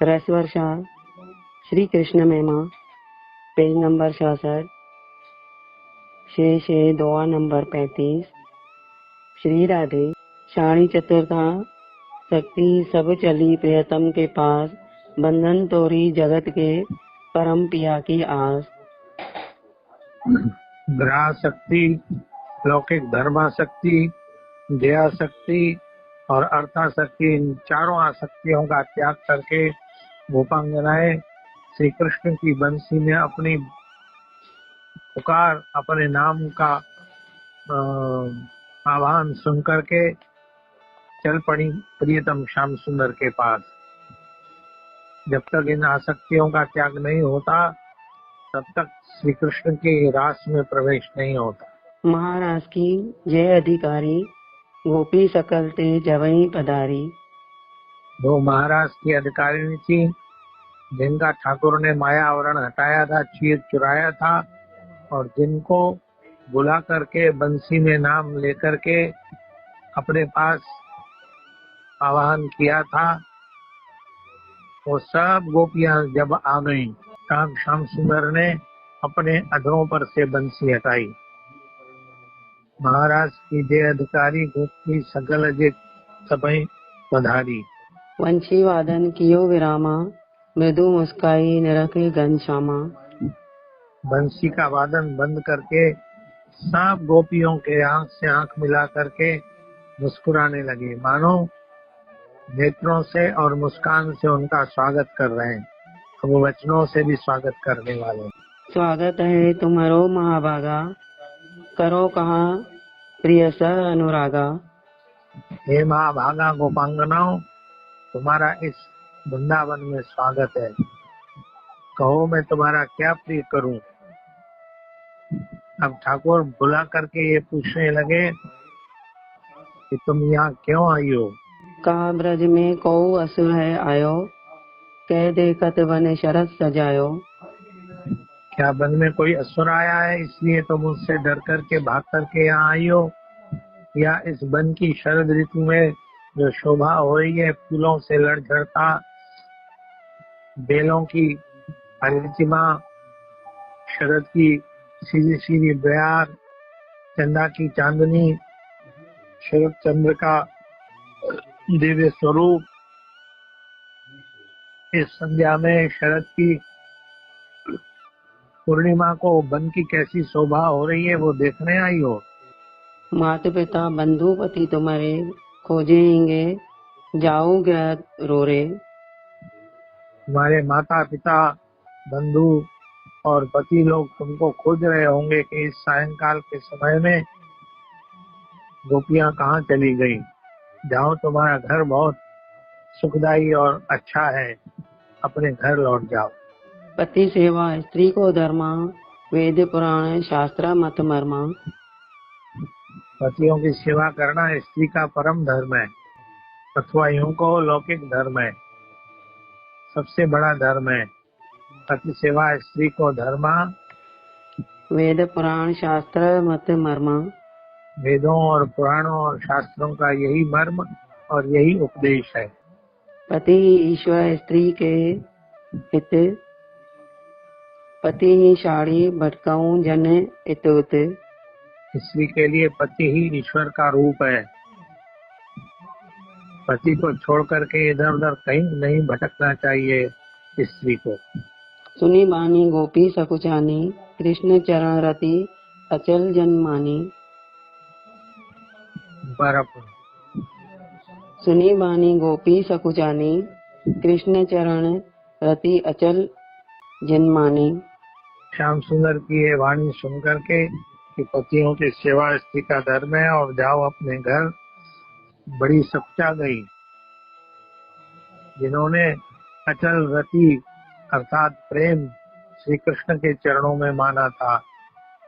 रसवर्षा श्री कृष्ण महिमा page number 66 शेष दुआ नंबर 35। श्री राधे शाणी चतुर्था शक्ति सब चली प्रियतम के पास, बंधन तोरी जगत के परम पिया की आस। ग्रह शक्ति, लौकिक धर्माशक्ति, दयाशक्ति और अर्थाशक्ति, इन चारों आसक्तियों का त्याग करके गोपांगनाएं श्री कृष्ण की बंसी में अपनी पुकार, अपने नाम का आह्वान सुन करके चल पड़ी प्रियतम श्याम सुंदर के पास। जब तक इन आसक्तियों का त्याग नहीं होता तब तक श्री कृष्ण के रास में प्रवेश नहीं होता। महाराज की जय अधिकारी, गोपी सकल ते जवई पधारी। वो महाराज की अधिकारिणी थी जिनका ठाकुर ने माया आवरण हटाया था, चीर चुराया था, और जिनको बुला करके बंसी में नाम लेकर के अपने पास आवाहन किया था, वो सब गोपियां जब आ गईं, तब श्याम सुंदर ने अपने अधरों पर से बंसी हटाई। महाराज की जय अधिकारी, गोपी सकल अजित सबई पधारी। वंशी वादन कियो विरामा, मृदु मुस्काई निरखे घनश्यामा। बंसी का वादन बंद करके सब गोपियों के आंख से आंख मिला करके मुस्कुराने लगे, मानो नेत्रों से और मुस्कान से उनका स्वागत कर रहे हैं। अब वो वचनों से भी स्वागत करने वाले। स्वागत है तुम्हारो महाभागा, करो कहा प्रिय सह अनुरागा। हे महाभागा गोपांगनाओं, तुम्हारा इस वृंदावन में स्वागत है। कहो मैं तुम्हारा क्या प्रिय करूं। अब ठाकुर बुला करके ये पूछने लगे कि तुम यहाँ क्यों आई हो। कहा ब्रज में को असुर है आयो, कह देखत वन शरद सजायो। क्या वन में कोई असुर आया है इसलिए तुम उससे डर करके भाग करके यहाँ आई हो, या इस वन की शरद ऋतु में जो शोभा हो रही है, फूलों से लड़झड़ता, बेलों की हरितिमा, शरद की सीधी सीधी बयार, चंदा की चांदनी, शरद चंद्र का दिव्य स्वरूप, इस संध्या में शरद की पूर्णिमा को वन की कैसी शोभा हो रही है वो देखने आई हो। माता पिता बंधु पति तुम्हारे, खोजेंगे जाओ गृह रोरे। तुम्हारे माता पिता बंधु और पति लोग तुमको खोज रहे होंगे कि इस सायंकाल के समय में गोपियां कहाँ चली गई। जाओ, तुम्हारा घर बहुत सुखदायी और अच्छा है, अपने घर लौट जाओ। पति सेवा स्त्री को धर्मा, वेद पुराण शास्त्र मत मर्मा। पतियों की सेवा करना स्त्री का परम धर्म है, अथवा यूं को लौकिक धर्म है, सबसे बड़ा धर्म है। पति सेवा स्त्री को धर्मा, वेद पुराण शास्त्र मत मर्मा। वेदों और पुराणों और शास्त्रों का यही मर्म और यही उपदेश है। पति ईश्वर स्त्री के हित, पति ही साड़ी भटकाऊं जन इत उत। स्त्री के लिए पति ही ईश्वर का रूप है। पति को छोड़ करके इधर उधर कहीं नहीं भटकना चाहिए स्त्री को। सुनी बानी गोपी सकुचानी, कृष्ण चरण रति अचल जन्मानी। सुनी बानी गोपी सकुचानी, कृष्ण चरण रति अचल जन्मानी। श्याम सुंदर की ये वाणी सुन करके कि पतियों की सेवा स्त्री का धर्म है और जाओ अपने घर, बड़ी सकुचा गई। जिन्होंने अचल रति अर्थात प्रेम श्री कृष्ण के चरणों में माना था,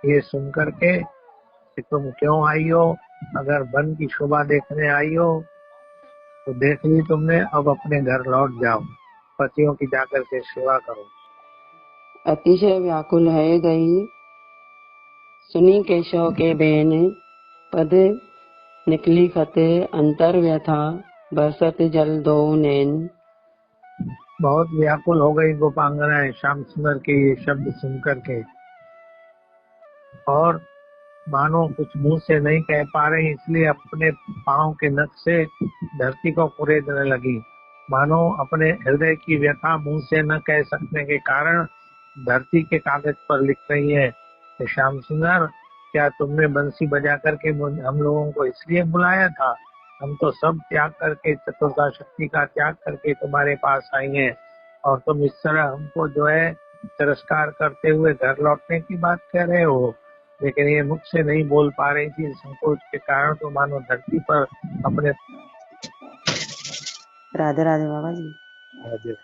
ये सुन करके कि तुम क्यों आई हो, अगर वन की शोभा देखने आई हो तो देख ली तुमने, अब अपने घर लौट जाओ, पतियों की जाकर के सेवा करो। अतिशय व्याकुल है गई, सुनी केशव के बेन, पद निकली खत अंतर व्यथा, बरसत जल दो नैन। बहुत व्याकुल हो गई गोपांगनाएं श्याम सुंदर के ये शब्द सुनकर के, और मानो कुछ मुंह से नहीं कह पा रही, इसलिए अपने पांव के नख से धरती को कुरेदने लगी। मानो अपने हृदय की व्यथा मुंह से न कह सकने के कारण धरती के कागज पर लिख रही है कि श्याम सुंदर, क्या तुमने बंसी बजा करके हम लोगों को इसलिए बुलाया था? हम तो सब त्याग करके, चतुर्था शक्ति का त्याग करके तुम्हारे पास आई हैं, और तुम इस तरह हमको जो है तिरस्कार करते हुए घर लौटने की बात कह रहे हो। लेकिन ये मुख से नहीं बोल पा रही थी, संकोच के कारण तो मानो धरती पर अपने राधे राधे बाबा जी।